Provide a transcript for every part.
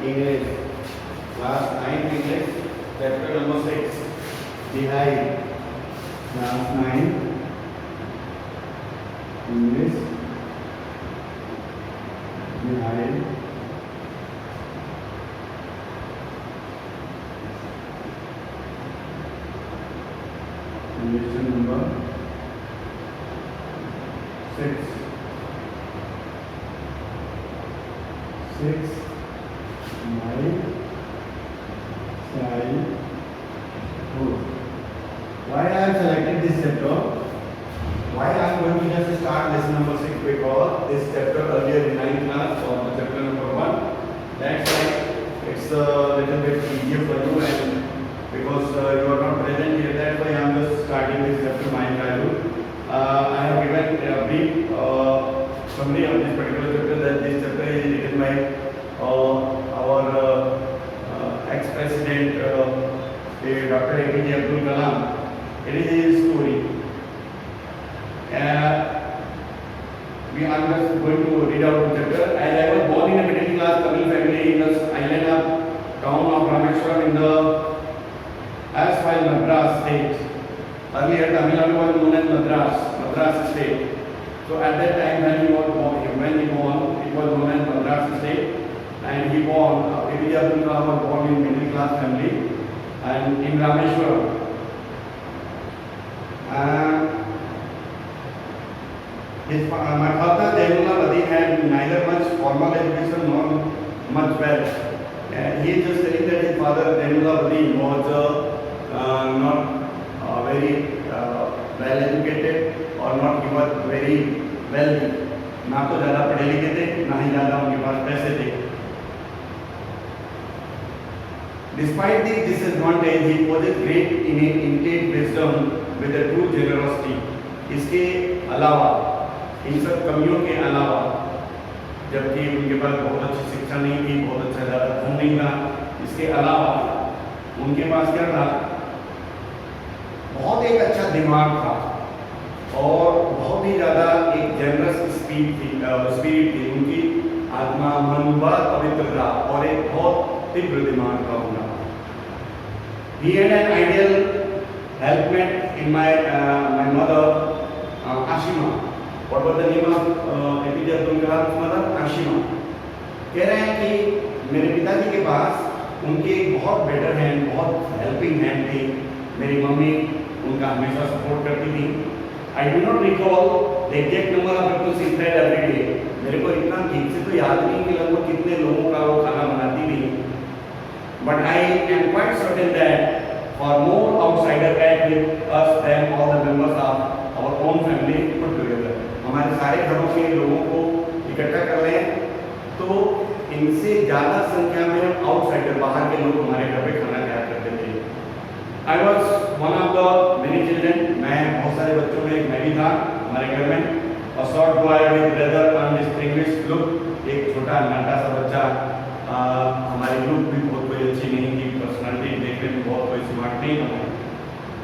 English. Class 9 English, chapter number 6. Behind. Class 9 English. Behind. Lesson number 6. 6. My childhood. Why I have selected this chapter? Why I am going to just start lesson number 6? Because this chapter earlier in 9th class or the chapter number 1. That's why it's a little bit easier for you, and because you are not present here, that's why I am just starting this chapter, my childhood. I have given a brief summary of this particular chapter, that this chapter is written by our ex-president Dr. APJ Abdul Kalam. It is his story. We are just going to read out the chapter. As I was born in a middle class Tamil family in the island of town of Rameshwaram in the erstwhile Madras state. Earlier Tamil Nadu was known as Madras state. So at that time when he was born, it was known as Madras state, and he born, APJ Abdul Kalam was born in middle class family and in Rameshwaram. My father Jainullah Badi had neither much formal education nor much wealth. He is just telling that his father Jainullah Badi was not very well educated or not, he was very wealthy. ना तो ज़्यादा पढ़े लिखे थे, ना ही ज़्यादा उनके पास पैसे थे. Despite the disadvantage, he possessed great innate wisdom with a true generosity. इसके अलावा, इन सब कमियों के अलावा, जबकि उनके पास बहुत अच्छी शिक्षा नहीं थी, बहुत अच्छा ज़्यादा धन नहीं था, इसके अलावा उनके पास क्या था? बहुत एक अच्छा दिमाग था और बहुत ही ज़्यादा एक जेनरस स्पिरिट थी उनकी आत्मा, मन व पवित्रता और एक बहुत तीव्र दिमाग का होना. He had an ideal helpmate in my mother, Ashima. What was the name of APJ Abdul Kalam's mother? Ashima. कह रहे हैं कि मेरे पिताजी के पास उनकी एक बहुत बेटर हैंड, बहुत हेल्पिंग हैंड थी. मेरी मम्मी उनका हमेशा सपोर्ट करती थी. I do not recall the exact number of people she fed every day. मेरे को इतना ठीक से तो याद नहीं कि लगभग कितने लोगों का वो खाना बनाती थी. But I am quite certain that for more outsider act with us than all the members of our own family put together. हमारे सारे घरों के लोगों को इकट्ठा कर लें तो इनसे ज़्यादा संख्या में आउटसाइडर, बाहर के लोग हमारे घर पे खाना खाया करते थे. I was one of the many children. मैं बहुत सारे बच्चों में एक मैं भी था हमारे घर में. A short boy with rather undistinguished look, एक छोटा नाटा सा बच्चा. हमारी लुक भी बहुत कोई अच्छी नहीं थी, पर्सनालिटी देखने में बहुत कोई स्मार्ट नहीं था.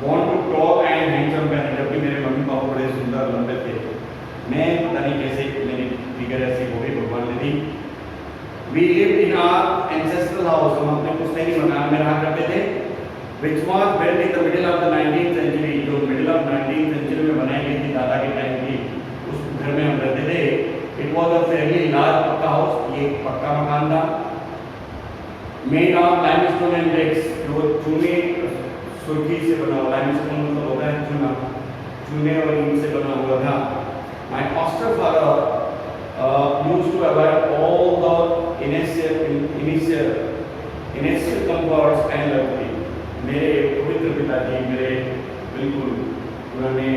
Born to tall and handsome parents, जबकि मेरे मम्मी पापा बड़े सुंदर लंबे थे. मैं पता नहीं कैसे मेरी फिगर ऐसी हो गई, भगवान ने दी. We lived in our ancestral house. हम अपने पुश्तैनी मकान में रहा करते थे, which was built in the middle of the 19th century. जो middle of 19th century में बनाई गई थी, दादा के टाइम की. उस घर में हम रहते थे. It was a fairly large पक्का हाउस. ये पक्का मकान था. Made of limestone and bricks. जो चूने सुर्खी से बना हुआ, limestone मतलब होता है चूना, चूने और ईंट से बना हुआ था. My foster father used to avoid all the initial comforts and luxury. मेरे पवित्र पिताजी, मेरे बिल्कुल पुराने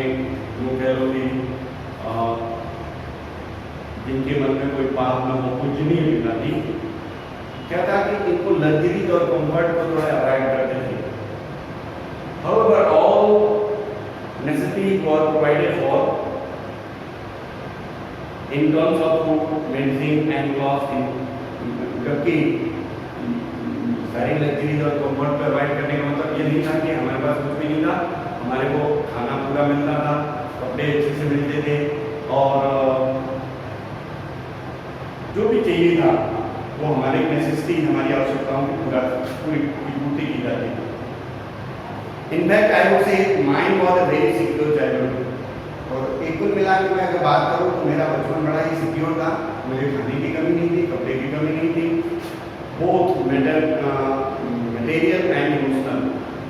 जो कह लो कि जिनके मन में कोई पाप न हो, पूजनीय पिताजी, क्या था कि इनको लग्जरी और कंफर्ट को थोड़ा अवॉइड करते थे. However, all necessities were provided for in terms of food, medicine and clothing. जबकि सारी लग्जरी और कंफर्ट प्रोवाइड करने का मतलब ये नहीं था कि हमारे पास कुछ भी नहीं था. हमारे को खाना पूरा मिलता था, कपड़े अच्छे से मिलते थे और जो भी चाहिए था वो हमारी नेसेसिटी, हमारी आवश्यकताओं की पूरी पूर्ति की जाती है। In fact I would say mind was a very secure childhood. और एक कुल मिला के मैं अगर बात करूँ तो मेरा बचपन बड़ा ही सिक्योर था। मुझे खाने की कमी नहीं थी, कपड़े की कमी नहीं थी, both material and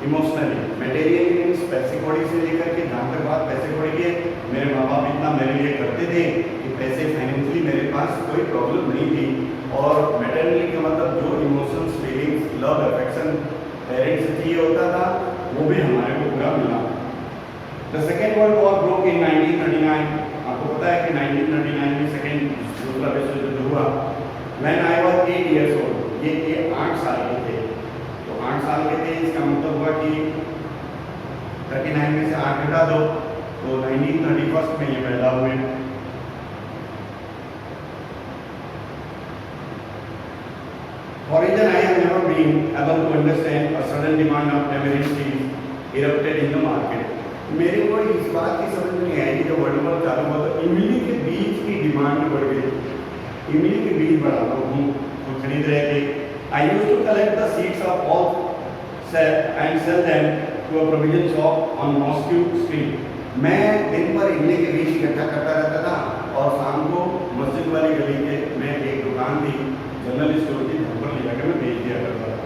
emotionally. Material means पैसे कौड़ी से लेकर के, जहाँ तक बात पैसे कौड़ी की है, मेरे माँ बाप इतना मेरे लिए करते थे कि पैसे फाइनेंशियली मेरे पास कोई प्रॉब्लम नहीं थी। और मैटरनली का मतलब जो emotions, feelings, love, affection parents से चाहिए होता था वो भी हमारे को पूरा मिला। The second world war broke in 1939। आपको पता है कि 1939 में दूसरा विश्व युद्ध हुआ। When I was 8 years old, ये 8 साल के थे। तो 8 साल के थे, इसका मतलब हुआ कि 39 में से 8 घटा दो तो 1931 में ये पैदा हुए। For reason I have never been able to understand, a sudden demand of tamarind seeds erupted in the market. मेरे को इस बात की समझ में नहीं आई कि जब वर्ल्ड वॉर चालू हुआ तो इमली के बीज की डिमांड बढ़ गई। इमली के बीज बढ़ा लो, हम खरीद रहे थे। I used to collect the seeds of all and sell them to a provision shop on Moscow Street. मैं दिन भर इमली के बीज इकट्ठा करता रहता था और शाम को मस्जिद वाली गली के में एक दुकान थी, जनरल स्टोर की, घर पर ले जाकर मैं बेच दिया करता था।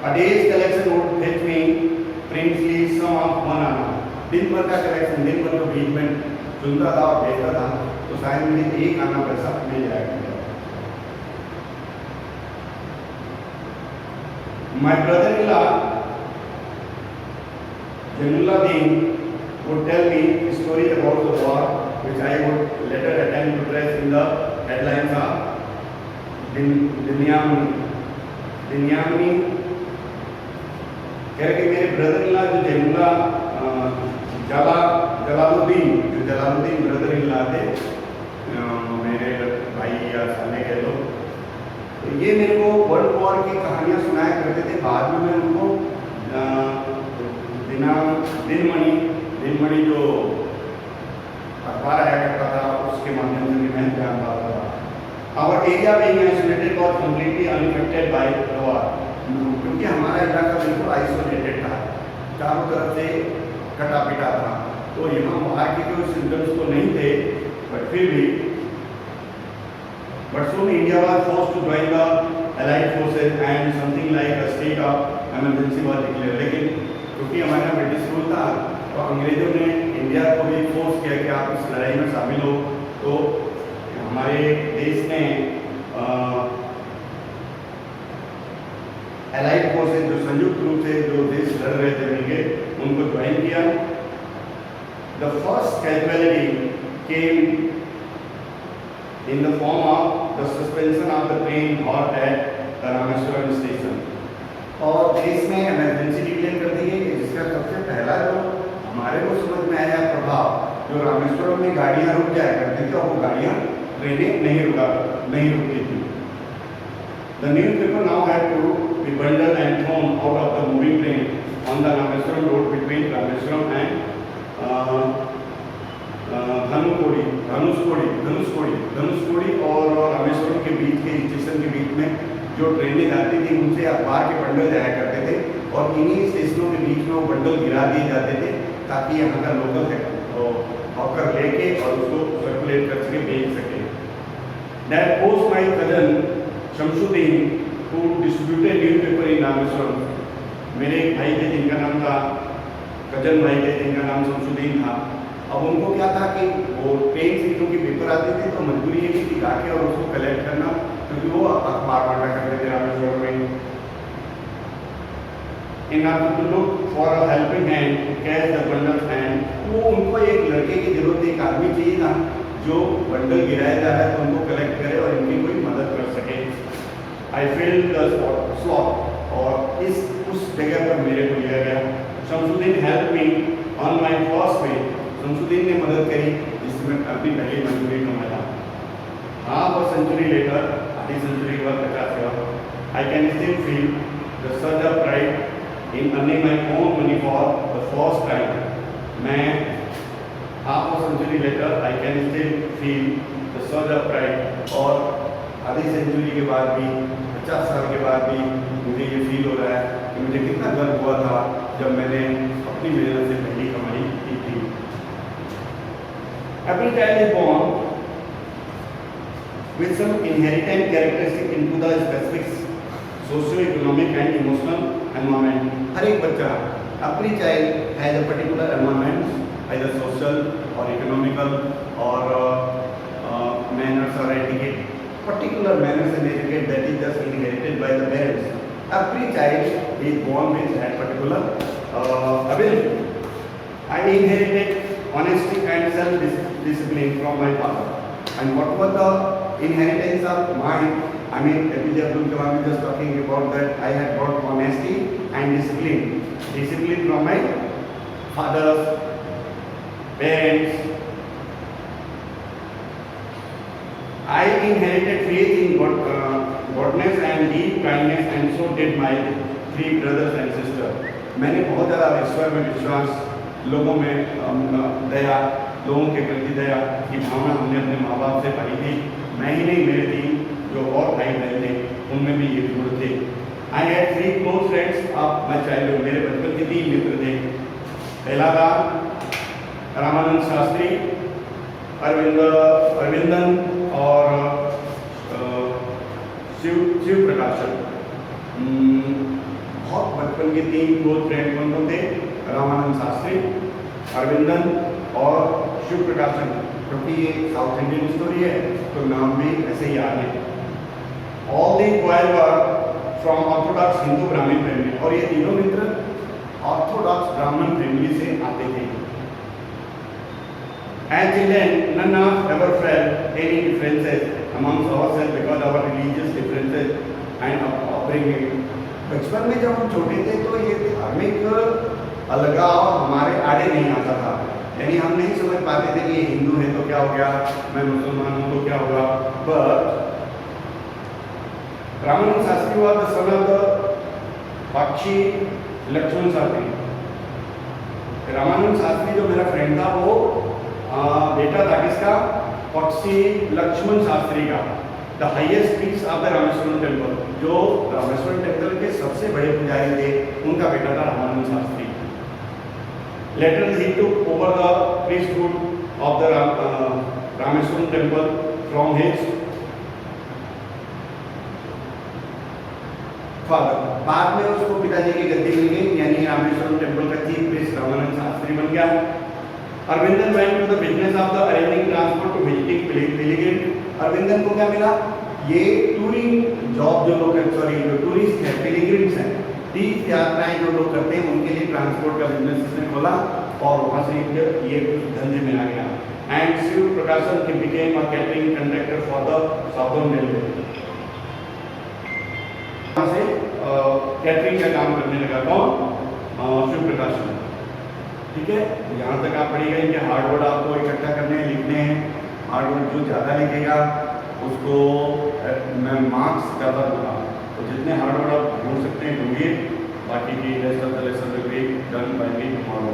A day's collection would fetch me princely sum of 1 anna. दिन भर का कलेक्शन, दिन भर जो बीज में चुनता था और बेचता था तो शायद मुझे 1 आना पैसा मिल जाया करता। My brother-in-law Jainuddin would tell me stories about the war, which I would later attempt to trace in the headlines of Dinyamini। कह के मेरे ब्रदर-इन-लॉ जो जलालुद्दीन ब्रदर-इन-लॉ थे, मेरे भाई या साले कह लो, तो ये मेरे को वर्ल्ड वॉर की कहानियाँ सुनाया करते थे। बाद में मैं उनको दिनमणि जो अखबार आया करता था उसके माध्यम से भी मैं ध्यान पाता था। Our area being isolated was completely unaffected by the war, क्योंकि हमारा इलाका बिल्कुल आइसोलेटेड था, चारों तरफ से कटा पिटा था, तो यहाँ बाहर के कोई सिम्टम्स तो नहीं थे, बट फिर भी But soon India was forced to join the Allied forces and something like a state of emergency was declared। लेकिन क्योंकि हमारा ब्रिटिश रूल था तो अंग्रेजों ने इंडिया को भी फोर्स किया कि आप इस लड़ाई में शामिल हो। तो हमारे देश ने एलाइड फोर्सेज, जो संयुक्त रूप से जो देश लड़ रहे थे मिलके, उनको ज्वाइन किया। The first casualty came in the form of the suspension of the train halt at Rameswaram station. और देश में इमरजेंसी डिक्लेयर कर दी गई, जिसका सबसे पहला जो हमारे को समझ में आया प्रभाव, जो रामेश्वरम में गाड़ियां रुक जाया करती थी और वो गाड़ियां ट्रेनें नहीं रुकती थी। The newspaper now had to be bundled and thrown out of the moving train on the Rameswaram road between Rameswaram and Dhanushkodi और रामेश्वरम के बीच के स्टेशन के बीच में जो ट्रेनें जाती थी उनसे अखबार के बंडल जाया करते थे और इन्हीं स्टेशनों के बीच में वो बंडल गिरा दिए जाते थे ताकि यहाँ का लोकल हॉकर लेके और उसको सर्कुलेट कर सके, बेच सके। That post my cousin Shamsuddin who distributed newspaper in Rameswaram. मेरे एक भाई थे जिनका नाम था, कजन भाई थे जिनका नाम शमसुद्दीन था। अब उनको क्या था कि वो ट्रेन से क्योंकि पेपर आते थे तो मजबूरी ये थी कि जाके और उसको कलेक्ट करना, क्योंकि वो अखबार बांटा करते थे रामेश्वरम में। In order to look for a helping hand to catch the bundles and, वो उनको एक लड़के की जरूरत, एक आदमी चाहिए था जो बंडल गिराया जा रहा है तो उनको कलेक्ट करे और इनकी कोई मदद कर सके। आई फील द स्लॉट, और उस जगह पर मेरे को लिया गया। Shamsuddin help me on my first way. Shamsuddin ने मदद करी जिसमें अपनी पहली मजदूरी कमाया। हाफ अ सेंचुरी लेटर, आधी सेंचुरी के बाद 50 I can still feel the surge of pride in earning my own money for the first time. मैं half a century later I can still feel the surge of pride, और आधी century के बाद भी, 50 साल के बाद भी मुझे ये फील हो रहा है कि मुझे कितना गर्व हुआ था जब मैंने अपनी मेहनत से पहली कमाई की थी। Every child is born with some inherent characteristic into the specific socio-economic and emotional environment. हर एक बच्चा अपनी child has a particular environment, has a social और इकोनॉमिकल और manners or etiquette, particular manners and etiquette that is just inherited by the parents. Every child is born with that particular ability. I inherited honesty and self-discipline from my father. And what was the inheritance of mine? I mean, APJ Abdul Kalam is just talking about that I had got honesty and discipline. Discipline from my father's parents. I inherited faith in godness and deep kindness, and so did my 3 brothers and sisters. मैंने बहुत ज़्यादा ईश्वर में विश्वास, लोगों में दया, लोगों के प्रति दया की भावना हमने अपने माँ बाप से पाई थी। मैं ही नहीं, मेरे 3 जो और भाई बहन थे उनमें भी ये गुण थे। I had 3 close friends of my childhood. मेरे बचपन के 3 मित्र थे। पहला था रामानंद शास्त्री, अरविंदन और शिव प्रकाशन। बहुत बचपन के 3 क्लोज फ्रेंड कौन थे? रामानंद शास्त्री, अरविंदन और शिव प्रकाशन। क्योंकि ये साउथ इंडियन स्टोरी है तो नाम भी ऐसे ही याद है। All the 12 were from Orthodox Hindu ब्राह्मण फैमिली, और ये तीनों मित्र ऑर्थोडॉक्स ब्राह्मण फैमिली से आते थे। As children, none of us ever felt any differences amongst ourselves because of our religious differences and upbringing. बचपन में जब हम छोटे थे तो ये धार्मिक अलगाव हमारे आड़े नहीं आता था, यानी हम नहीं समझ पाते थे कि ये हिंदू है तो क्या हो गया, मैं मुसलमान हूँ तो क्या होगा। But Ramanand Shastri was the son of the पक्षी लक्ष्मण शास्त्री। रामानंद शास्त्री जो मेरा फ्रेंड था वो बेटा था किसका? पक्षी लक्ष्मण शास्त्री का। The highest priest of the Rameswaram temple, जो रामेश्वरम टेम्पल के सबसे बड़े पुजारी थे, उनका बेटा था Ramanand Shastri. Later he took over the priesthood of the Rameswaram temple from his father. बाद में उसको पिताजी की गद्दी मिल गई, यानी रामेश्वरम टेम्पल का चीफ प्रीस्ट रामानंद शास्त्री बन गया। Aravindan went to the business of the arranging transport to visiting pilgrims. Aravindan को क्या मिला? ये टूरिंग जॉब जो लोग जो टूरिस्ट हैं, पिलग्रिम्स हैं, तीर्थ यात्राएं जो लोग करते हैं उनके लिए ट्रांसपोर्ट का बिजनेस इसने खोला और वहाँ से ये धंधे में आ गया। एंड शिव प्रकाशन के became a catering conductor for the Southern Railway। वहाँ से कैटरिंग का काम करने लगा कौन? शिव प्रकाशन। ठीक है, यहाँ तक आप पढ़िएगा। इनके हार्डवर्ड आपको इकट्ठा करने हैं, लिखने हैं। हार्डवर्ड जो ज़्यादा लिखेगा उसको मैं मार्क्स ज़्यादा दूंगा, तो जितने हार्डवर्ड आप ढूंढ सकते हैं ढूंढिए। बाकी की rest of the lesson will be done by me tomorrow.